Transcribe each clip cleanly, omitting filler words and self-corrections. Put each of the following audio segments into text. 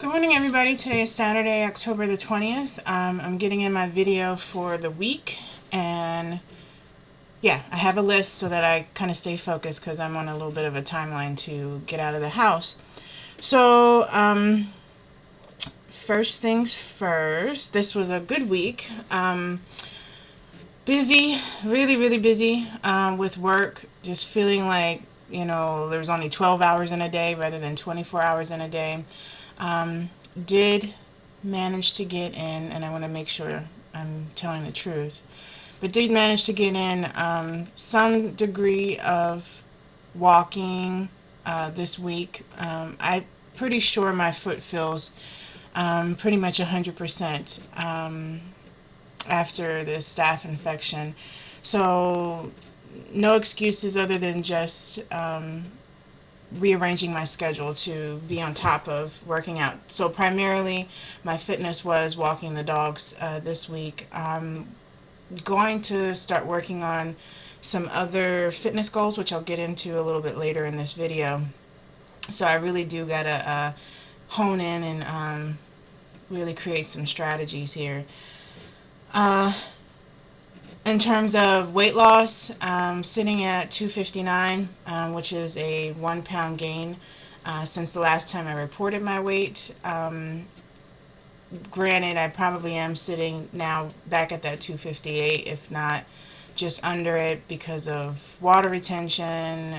Good morning, everybody. Today is Saturday, October the 20th. I'm getting in my video for the week, and yeah, I have a list so that I kind of stay focused because I'm on a little bit of a timeline to get out of the house. So, first things first, this was a good week. Busy, really, really busy with work, just feeling like, there's only 12 hours in a day rather than 24 hours in a day. Did manage to get in, and I want to make sure I'm telling the truth, but did manage to get in some degree of walking this week. I'm pretty sure my foot feels pretty much 100% after the staph infection. So no excuses other than just rearranging my schedule to be on top of working out. So primarily my fitness was walking the dogs this week. I'm going to start working on some other fitness goals, which I'll get into a little bit later in this video. So I really do gotta hone in and really create some strategies here. In terms of weight loss, sitting at 259, which is a 1 pound gain since the last time I reported my weight. Granted, I probably am sitting now back at that 258, if not just under it, because of water retention,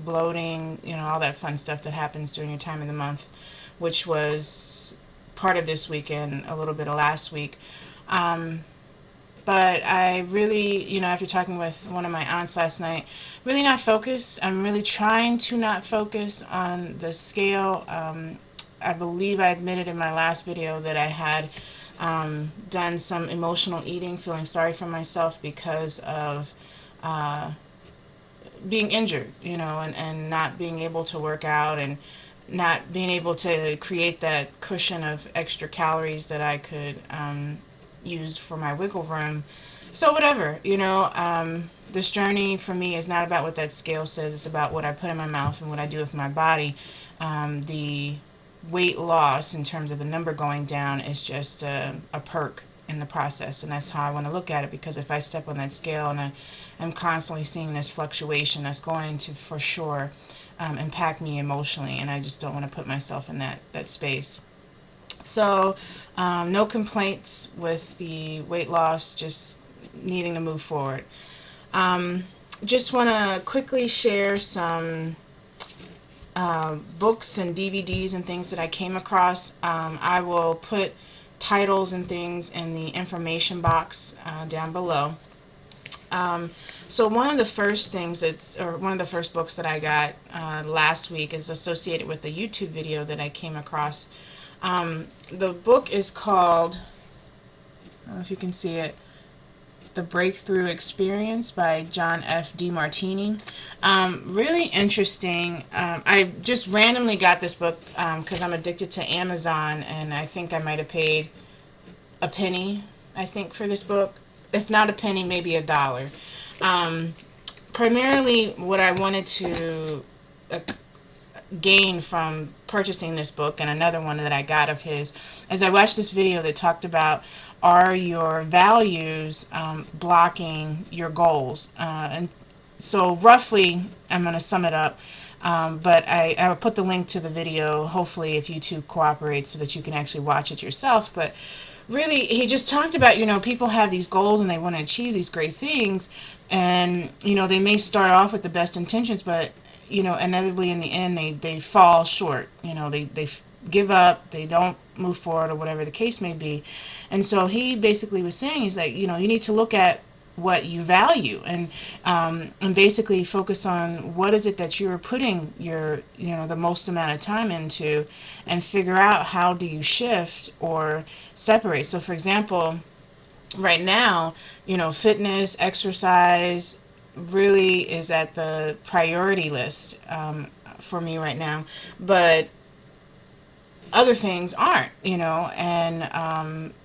bloating, all that fun stuff that happens during your time of the month, which was part of this weekend, a little bit of last week. But I really, after talking with one of my aunts last night, really not focused. I'm really trying to not focus on the scale. I believe I admitted in my last video that I had done some emotional eating, feeling sorry for myself because of being injured, and not being able to work out and not being able to create that cushion of extra calories that I could used for my wiggle room. So whatever, this journey for me is not about what that scale says. It's about what I put in my mouth and what I do with my body. The weight loss in terms of the number going down is just a perk in the process, and that's how I want to look at it, because if I step on that scale and I'm constantly seeing this fluctuation, that's going to for sure impact me emotionally, and I just don't want to put myself in that space. So no complaints with the weight loss, just needing to move forward. Just want to quickly share some books and DVDs and things that I came across. I will put titles and things in the information box down below. So one of the first things one of the first books that I got last week is associated with a YouTube video that I came across. The book is called, I don't know if you can see it, The Breakthrough Experience by John F. Demartini. Really interesting. I just randomly got this book because I'm addicted to Amazon, and I think I might have paid a penny, I think, for this book. If not a penny, maybe $1. Primarily what I wanted to gain from purchasing this book, and another one that I got of his, as I watched this video that talked about, are your values blocking your goals? And so roughly, I'm going to sum it up, but I will put the link to the video, hopefully, if YouTube cooperates, so that you can actually watch it yourself. But really, he just talked about, people have these goals and they want to achieve these great things, and, they may start off with the best intentions, but inevitably in the end they fall short. They give up, they don't move forward, or whatever the case may be. And so he basically was saying, he's like, you need to look at what you value, and basically focus on what is it that you're putting your the most amount of time into, and figure out how do you shift or separate. So for example, right now, fitness, exercise really is at the priority list for me right now, but other things aren't, and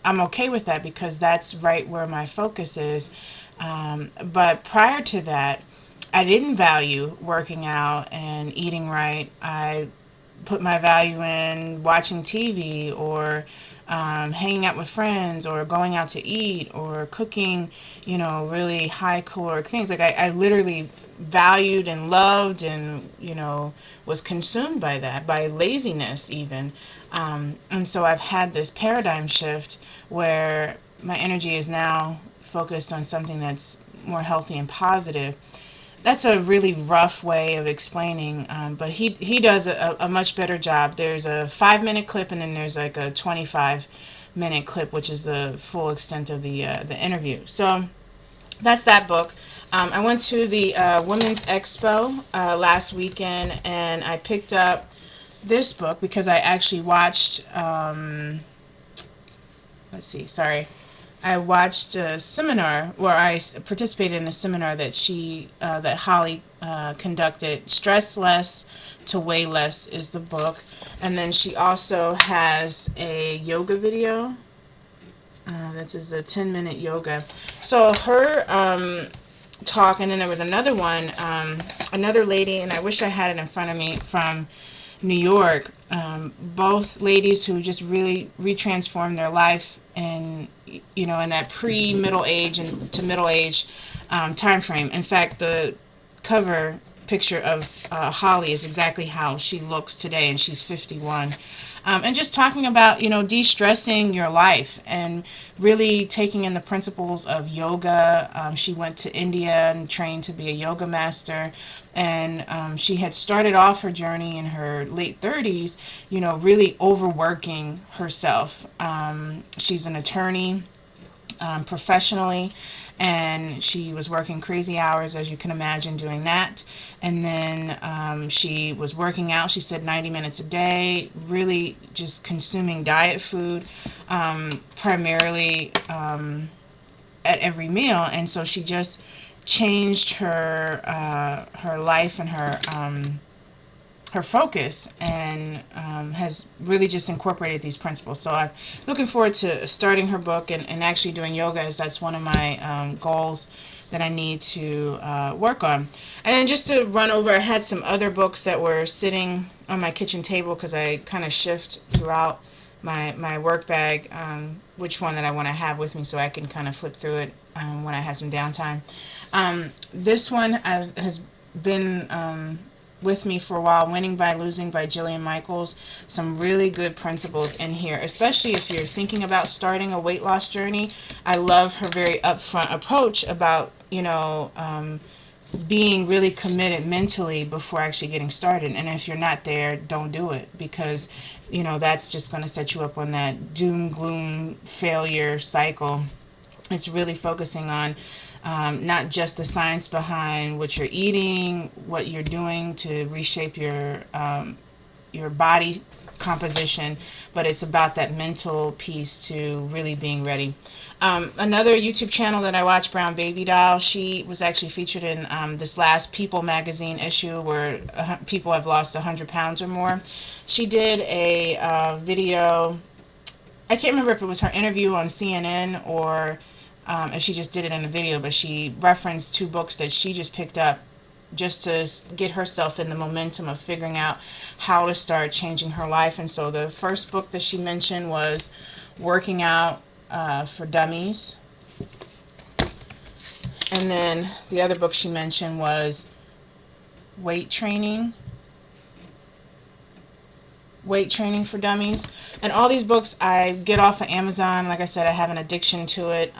I'm okay with that, because that's right where my focus is. But prior to that, I didn't value working out and eating right. I put my value in watching TV or hanging out with friends or going out to eat or cooking, really high caloric things. Like I literally valued and loved and, was consumed by that, by laziness even. And so I've had this paradigm shift where my energy is now focused on something that's more healthy and positive. That's a really rough way of explaining, but he does a much better job. There's a 5-minute clip, and then there's like a 25-minute clip, which is the full extent of the interview. So that's that book. I went to the Women's Expo last weekend, and I picked up this book because I actually watched. Let's see, sorry. I watched a seminar where I participated in a seminar that Holly conducted. Stress Less to Weigh Less is the book. And then she also has a yoga video. This is the 10-minute yoga. So her talk, and then there was another one, another lady, and I wish I had it in front of me, from New York. Both ladies who just really retransformed their life in that pre-middle age and to middle age time frame. In fact, the cover picture of Holly is exactly how she looks today, and she's 51. And just talking about, de-stressing your life and really taking in the principles of yoga. She went to India and trained to be a yoga master. And she had started off her journey in her late 30s, really overworking herself. She's an attorney professionally, and she was working crazy hours, as you can imagine, doing that. And then she was working out, she said 90 minutes a day, really just consuming diet food, primarily at every meal. And so she just changed her life and her focus, and has really just incorporated these principles. So I'm looking forward to starting her book and actually doing yoga, as that's one of my goals that I need to work on. And then just to run over, I had some other books that were sitting on my kitchen table because I kind of shift throughout my work bag, which one that I want to have with me so I can kind of flip through it when I have some downtime. This one has been with me for a while, Winning by Losing by Jillian Michaels. Some really good principles in here, especially if you're thinking about starting a weight loss journey. I love her very upfront approach about, being really committed mentally before actually getting started. And if you're not there, don't do it, because, that's just going to set you up on that doom, gloom, failure cycle. It's really focusing on not just the science behind what you're eating, what you're doing to reshape your body composition, but it's about that mental piece to really being ready. Another YouTube channel that I watch, Brown Baby Doll, she was actually featured in this last People magazine issue where people have lost 100 pounds or more. She did a video, I can't remember if it was her interview on CNN or if she just did it in a video, but she referenced 2 books that she just picked up just to get herself in the momentum of figuring out how to start changing her life. And so the first book that she mentioned was Working Out for Dummies. And then the other book she mentioned was Weight Training for Dummies. And all these books I get off of Amazon. Like I said, I have an addiction to it.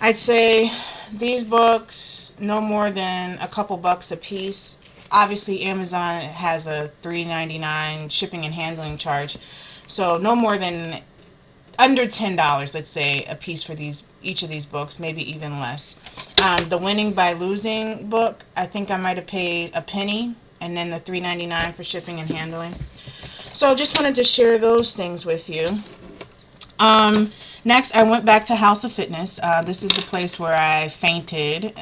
I'd say these books no more than a couple bucks a piece. Obviously Amazon has a $3.99 shipping and handling charge, so no more than under $10, let's say, a piece for each of these books, maybe even less. The Winning by Losing book, I think I might have paid a penny, and then the $3.99 for shipping and handling. So just wanted to share those things with you. Next, I went back to House of Fitness. This is the place where I fainted,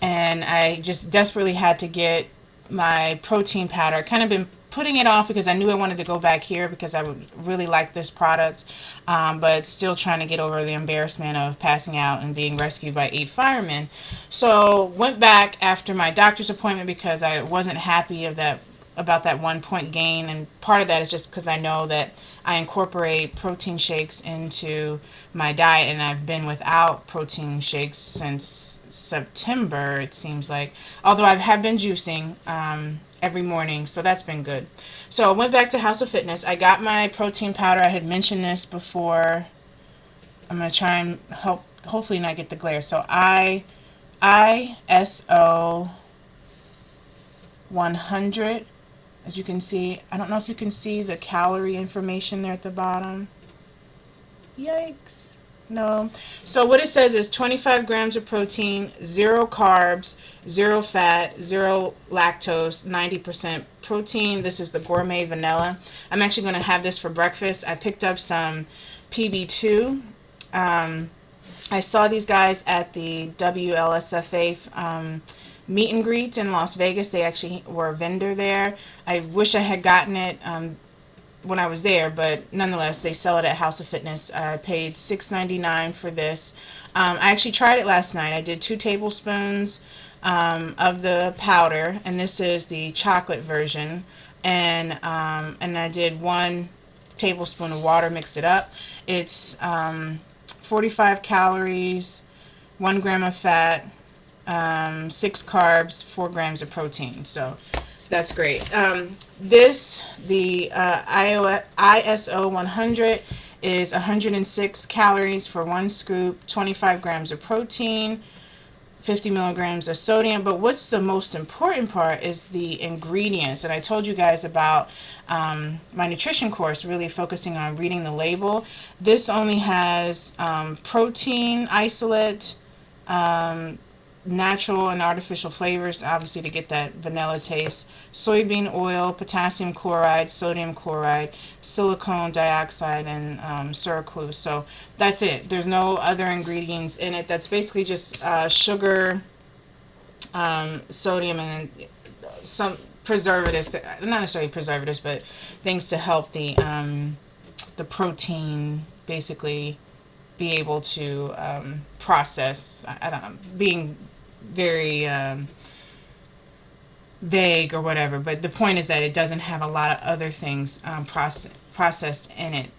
and I just desperately had to get my protein powder. I kind of been putting it off because I knew I wanted to go back here because I would really like this product, but still trying to get over the embarrassment of passing out and being rescued by 8 firemen. So went back after my doctor's appointment because I wasn't happy about that 1 point gain, and part of that is just because I know that I incorporate protein shakes into my diet, and I've been without protein shakes since September, it seems like. Although I have been juicing every morning, so that's been good. So I went back to House of Fitness. I got my protein powder. I had mentioned this before. I'm going to try and hopefully not get the glare. So ISO 100. As you can see, I don't know if you can see the calorie information there at the bottom. Yikes. No. So what it says is 25 grams of protein, 0 carbs, 0 fat, 0 lactose, 90% protein. This is the gourmet vanilla. I'm actually going to have this for breakfast. I picked up some PB2. I saw these guys at the WLSFA meet and greet in Las Vegas. They actually were a vendor there. I wish I had gotten it when I was there, but nonetheless, they sell it at House of Fitness. I paid $6.99 for this. I actually tried it last night. I did 2 tablespoons of the powder, and this is the chocolate version, and I did 1 tablespoon of water, mixed it up. It's 45 calories, 1 gram of fat, 6 carbs, 4 grams of protein. So that's great. The ISO 100 is 106 calories for 1 scoop, 25 grams of protein, 50 milligrams of sodium. But what's the most important part is the ingredients. And I told you guys about my nutrition course, really focusing on reading the label. This only has protein isolate, natural and artificial flavors, obviously to get that vanilla taste, soybean oil, potassium chloride, sodium chloride, silicone dioxide, and sucralose. So that's it. There's no other ingredients in it. That's basically just sugar, sodium, and some preservatives, not necessarily preservatives, but things to help the protein basically be able to process. I don't know, being very vague or whatever, but the point is that it doesn't have a lot of other things processed in it.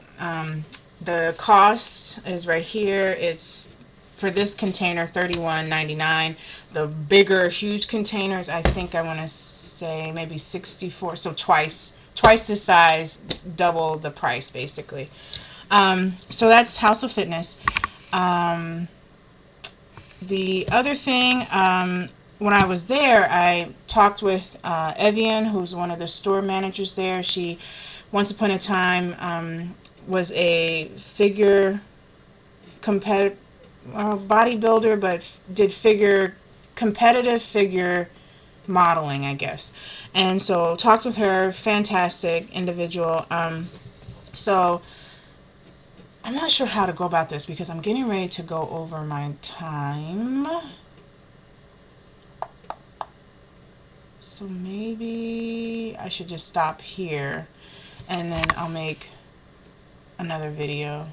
The cost is right here. It's for this container $31.99. The bigger huge containers, I think I want to say maybe $64, so twice the size, double the price basically. So that's House of Fitness. The other thing, when I was there, I talked with Evian, who's one of the store managers there. She, once upon a time, was a bodybuilder, but did competitive figure modeling, I guess. And so talked with her, fantastic individual. So I'm not sure how to go about this because I'm getting ready to go over my time. So maybe I should just stop here and then I'll make another video.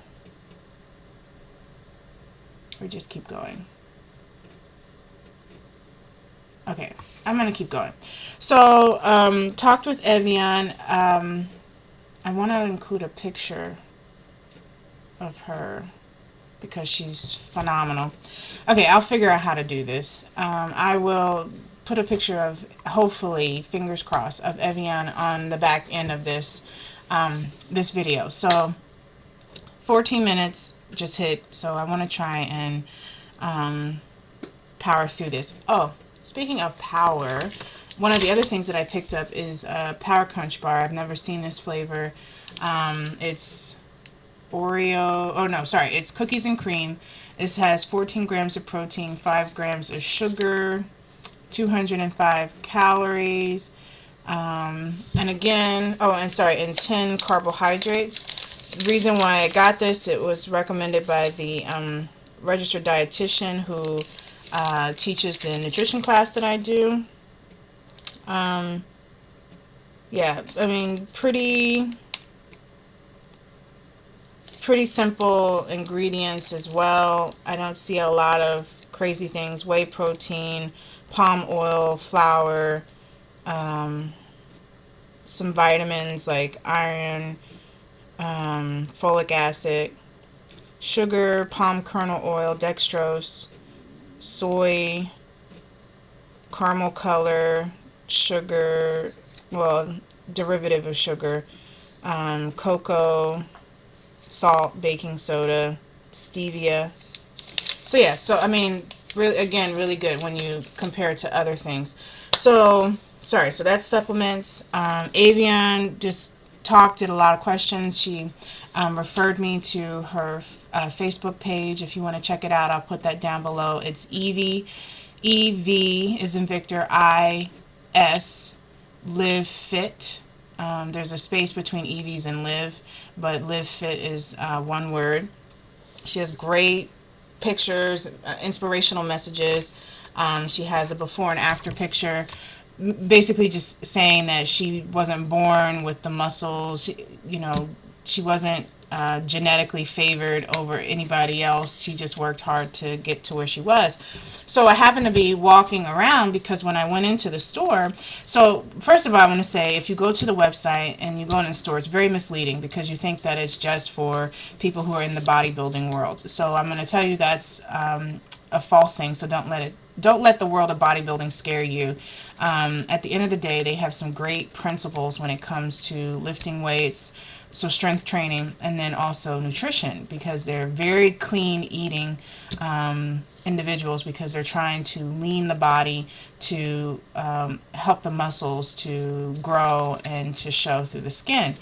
Or just keep going. Okay, I'm going to keep going. So, talked with Evian. I want to include a picture of her because she's phenomenal. Okay, I'll figure out how to do this. I will put a picture of, hopefully, fingers crossed, of Evian on the back end of this video. So 14 minutes just hit, so I want to try and power through this. Oh, speaking of power, one of the other things that I picked up is a Power Crunch bar. I've never seen this flavor. It's Oreo, oh no, sorry, it's cookies and cream. This has 14 grams of protein, 5 grams of sugar, 205 calories, and again, oh, and sorry, and 10 carbohydrates. The reason why I got this, it was recommended by the registered dietitian who teaches the nutrition class that I do. Yeah, I mean, pretty simple ingredients as well. I don't see a lot of crazy things. Whey protein, palm oil, flour, some vitamins like iron, folic acid, sugar, palm kernel oil, dextrose, soy, caramel color, sugar, well, derivative of sugar, cocoa, salt, baking soda, stevia. So yeah, so I mean, really, again, really good when you compare it to other things. So, sorry, so that's supplements. Avian just talked, did a lot of questions. She referred me to her Facebook page. If you want to check it out, I'll put that down below. It's Evie, EV is in Victor, IS, Live Fit. There's a space between EVs and Live, but Live Fit is one word. She has great pictures, inspirational messages. She has a before and after picture, basically just saying that she wasn't born with the muscles. She wasn't genetically favored over anybody else. She just worked hard to get to where she was. So I happened to be walking around because when I went into the store, so first of all, I want to say if you go to the website and you go in the store, it's very misleading because you think that it's just for people who are in the bodybuilding world. So I'm going to tell you that's a false thing. So don't let the world of bodybuilding scare you. At the end of the day, they have some great principles when it comes to lifting weights, so strength training, and then also nutrition, because they're very clean eating individuals, because they're trying to lean the body to help the muscles to grow and to show through the skin.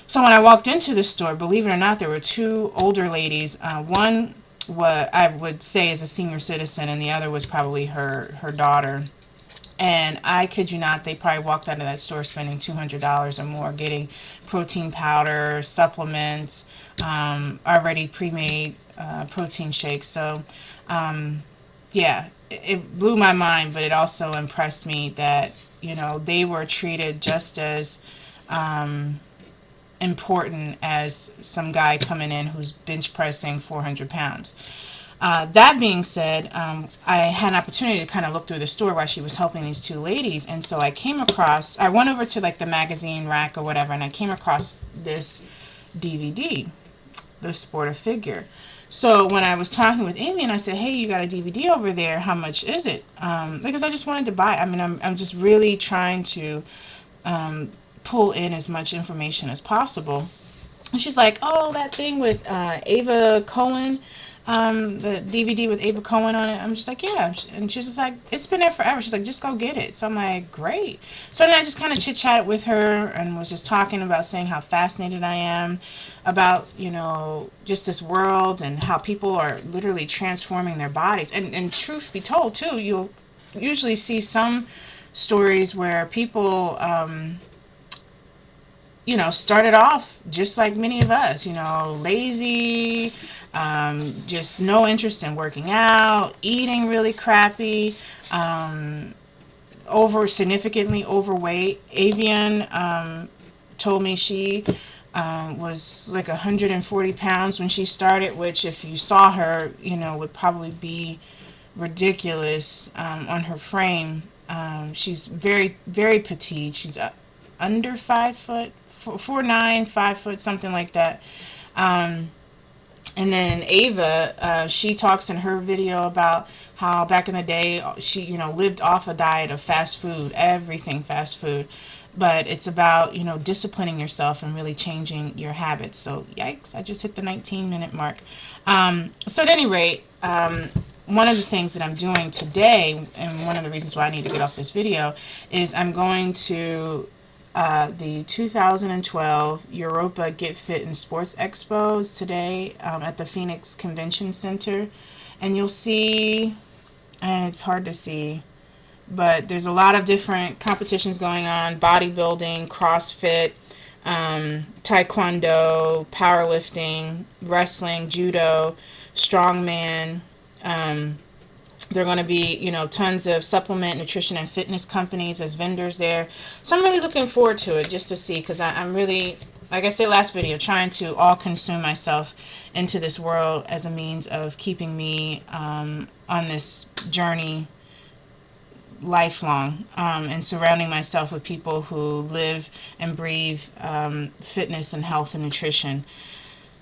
So when I walked into the store, believe it or not, there were two older ladies. One, what I would say is a senior citizen, and the other was probably her daughter. And I kid you not, they probably walked out of that store spending $200 or more getting protein powder, supplements, already pre-made protein shakes. So, yeah, it blew my mind, but it also impressed me that, they were treated just as important as some guy coming in who's bench pressing 400 pounds. That being said, I had an opportunity to kind of look through the store while she was helping these two ladies, and so I went over to like the magazine rack or whatever, and I came across this DVD, The Sport of Figure. So when I was talking with Amy and I said, hey, you got a DVD over there, how much is it? Because I just wanted to buy it. I mean, I'm just really trying to pull in as much information as possible. And she's like, oh, that thing with Ava Cowan, the DVD with Ava Cowan on it. I'm just like, yeah. And she's just like, it's been there forever. She's like, just go get it. So I'm like, great. So then I just kind of chit-chatted with her and was just talking about saying how fascinated I am about, just this world and how people are literally transforming their bodies. And truth be told, too, you'll usually see some stories where people started off just like many of us, lazy, just no interest in working out, eating really crappy, significantly overweight. Avian told me she was like 140 pounds when she started, which if you saw her, would probably be ridiculous on her frame. She's very, very petite. She's under 5 foot. 4'9", 5 foot, something like that. And then Ava, she talks in her video about how back in the day she, lived off a diet of fast food, everything fast food. But it's about, disciplining yourself and really changing your habits. So, yikes, I just hit the 19-minute mark. So at any rate, one of the things that I'm doing today, and one of the reasons why I need to get off this video, is I'm going to the 2012 Europa Get Fit and Sports Expos today at the Phoenix Convention Center. And you'll see, and it's hard to see, but there's a lot of different competitions going on: bodybuilding, CrossFit, taekwondo, powerlifting, wrestling, judo, strongman. There are going to be, tons of supplement, nutrition, and fitness companies as vendors there. So I'm really looking forward to it just to see, because I'm really, like I said last video, trying to all consume myself into this world as a means of keeping me on this journey lifelong, and surrounding myself with people who live and breathe fitness and health and nutrition.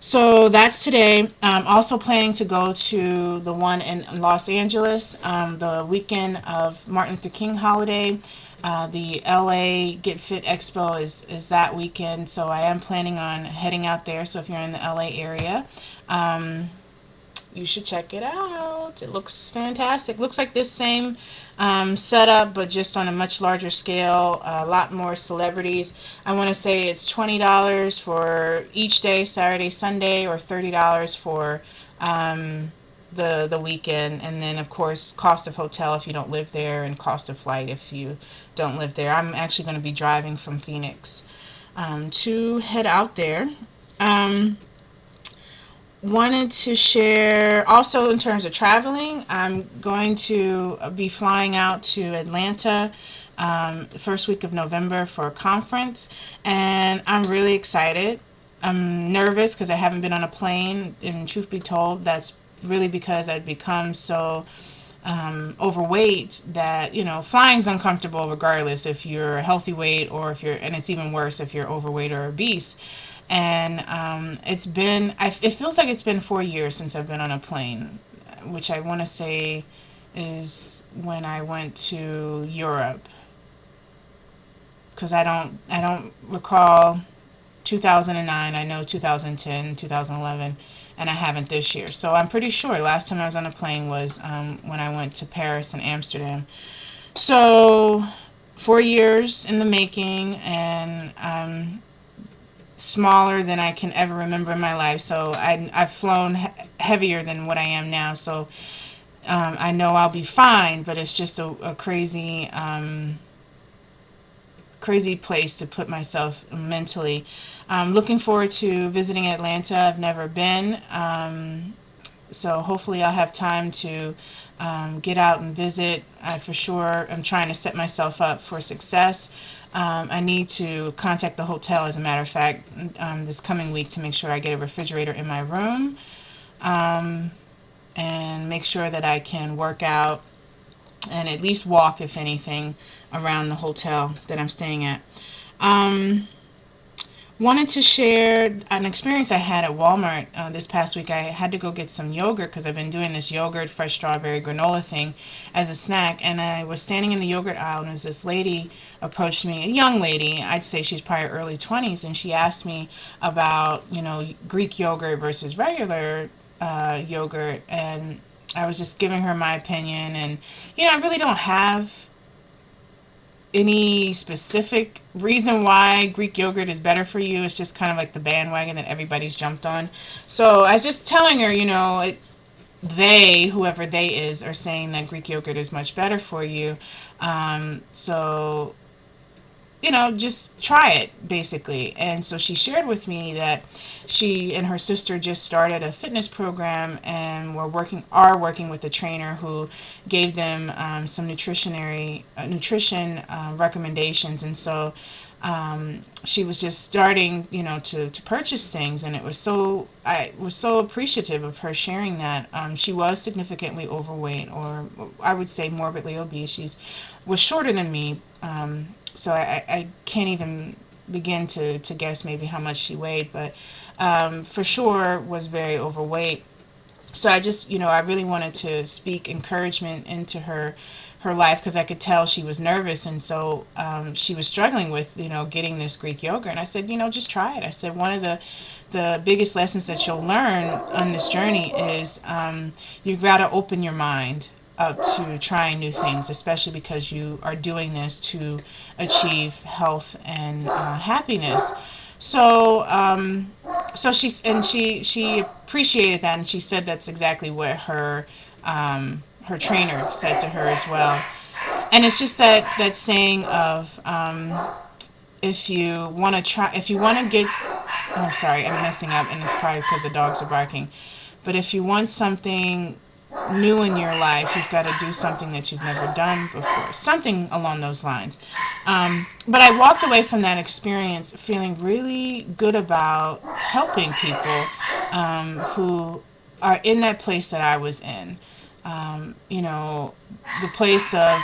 So that's today. I'm also planning to go to the one in Los Angeles the weekend of Martin Luther King holiday. The LA Get Fit Expo is that weekend, so I am planning on heading out there. So if you're in the LA area, um, you should check it out. It looks fantastic. Looks like this same setup, but just on a much larger scale. A lot more celebrities. I want to say it's $20 for each day, Saturday, Sunday, or $30 for the weekend, and then of course cost of hotel if you don't live there, and cost of flight if you don't live there. I'm actually going to be driving from Phoenix to head out there. Um, Wanted to share also in terms of traveling. I'm going to be flying out to Atlanta the first week of November for a conference, and I'm really excited. I'm nervous because I haven't been on a plane, and truth be told, that's really because I've become so overweight that flying's uncomfortable regardless if you're a healthy weight or if you're, and it's even worse if you're overweight or obese. And it feels like it's been 4 years since I've been on a plane, which I want to say is when I went to Europe, because I don't recall 2009. I know 2010, 2011, and I haven't this year. So I'm pretty sure last time I was on a plane was when I went to Paris and Amsterdam. So 4 years in the making, and smaller than I can ever remember in my life. So I've flown heavier than what I am now. So I know I'll be fine, but it's just a crazy, crazy place to put myself mentally. Looking forward to visiting Atlanta. I've never been. So hopefully I'll have time to get out and visit. I for sure am trying to set myself up for success. I need to contact the hotel, as a matter of fact, this coming week to make sure I get a refrigerator in my room, um, and make sure that I can work out and at least walk, if anything, around the hotel that I'm staying at. Um, Wanted to share an experience I had at Walmart this past week. I had to go get some yogurt because I've been doing this yogurt, fresh strawberry granola thing as a snack. And I was standing in the yogurt aisle, and as this lady approached me, a young lady, I'd say she's probably early 20s, and she asked me about, Greek yogurt versus regular yogurt. And I was just giving her my opinion. And, I really don't have any specific reason why Greek yogurt is better for you. It's just kind of like the bandwagon that everybody's jumped on. So I was just telling her, whoever they is, are saying that Greek yogurt is much better for you. So just try it, basically. And so she shared with me that she and her sister just started a fitness program, and are working with a trainer who gave them some nutrition recommendations. And so she was just starting, to purchase things, and I was so appreciative of her sharing that. She was significantly overweight, or I would say morbidly obese. Was shorter than me, so I can't even begin to guess maybe how much she weighed, but for sure was very overweight. So I really wanted to speak encouragement into her life, because I could tell she was nervous, and so she was struggling with getting this Greek yogurt. And I said, just try it. I said one of the biggest lessons that you'll learn on this journey is you've got to open your mind up to trying new things, especially because you are doing this to achieve health and happiness. So, she appreciated that, and she said that's exactly what her trainer said to her as well. And it's just that saying of if you want to get, I'm sorry, I'm messing up, and it's probably because the dogs are barking. But if you want something new in your life, you've got to do something that you've never done before. Something along those lines. But I walked away from that experience feeling really good about helping people who are in that place that I was in. The place of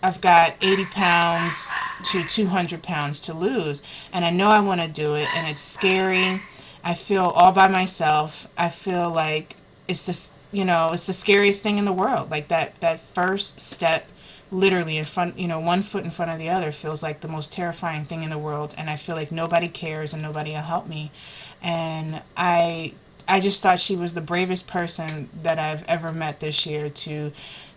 I've got 80 pounds to 200 pounds to lose, and I know I want to do it, and it's scary. I feel all by myself. I feel like it's this, it's the scariest thing in the world. Like that first step, literally in front, one foot in front of the other, feels like the most terrifying thing in the world, and I feel like nobody cares and nobody will help me. And I just thought she was the bravest person that I've ever met this year to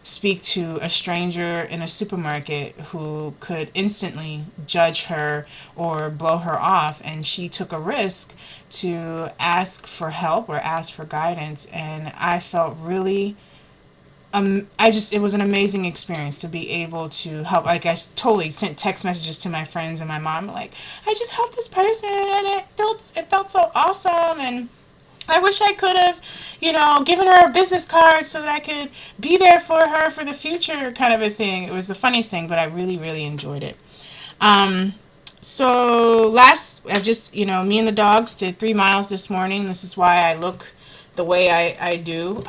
speak to a stranger in a supermarket who could instantly judge her or blow her off, and she took a risk to ask for help or ask for guidance. And I felt really it was an amazing experience to be able to help. Like, I totally sent text messages to my friends and my mom, like, I just helped this person and it felt so awesome, and I wish I could have, given her a business card so that I could be there for her for the future, kind of a thing. It was the funniest thing, but I really, really enjoyed it. Um, I just, me and the dogs did 3 miles this morning. This is why I look the way I do.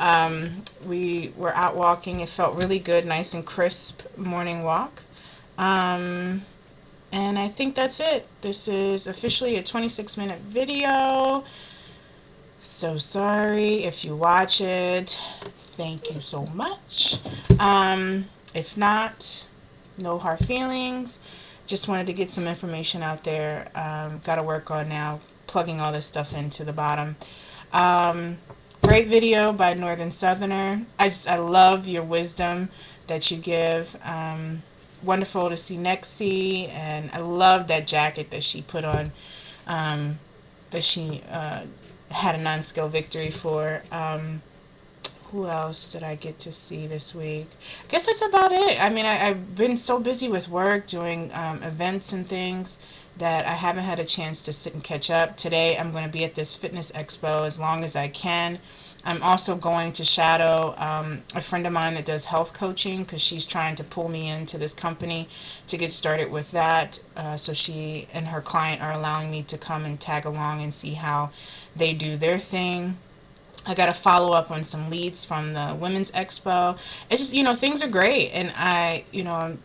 We were out walking. It felt really good, nice and crisp morning walk. Um, and I think that's it. This is officially a 26-minute video. So sorry if you watch it. Thank you so much. If not, no hard feelings. Just wanted to get some information out there. Got to work on now plugging all this stuff into the bottom. Great video by Northern Southerner. I love your wisdom that you give. Wonderful to see Nexie, and I love that jacket that she put on. That she had a non-skill victory for. Who else did I get to see this week? I guess that's about it. I mean, I've been so busy with work, doing events and things, that I haven't had a chance to sit and catch up. Today, I'm going to be at this fitness expo as long as I can. I'm also going to shadow a friend of mine that does health coaching, because she's trying to pull me into this company to get started with that. So she and her client are allowing me to come and tag along and see how they do their thing. I got to follow up on some leads from the Women's Expo. It's just, things are great. And I'm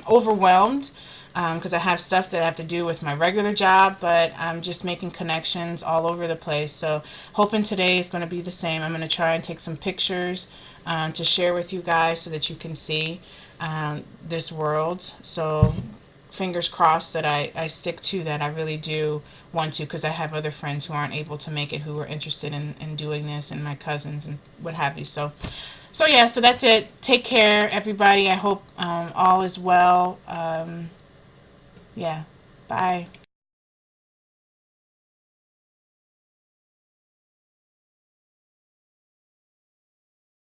overwhelmed because I have stuff that I have to do with my regular job, but I'm just making connections all over the place. So hoping today is going to be the same. I'm going to try and take some pictures to share with you guys so that you can see this world. So fingers crossed that I stick to that. I really do want to, because I have other friends who aren't able to make it who are interested in doing this, and my cousins and what have you. So yeah, so that's it. Take care, everybody. I hope all is well. Yeah, bye.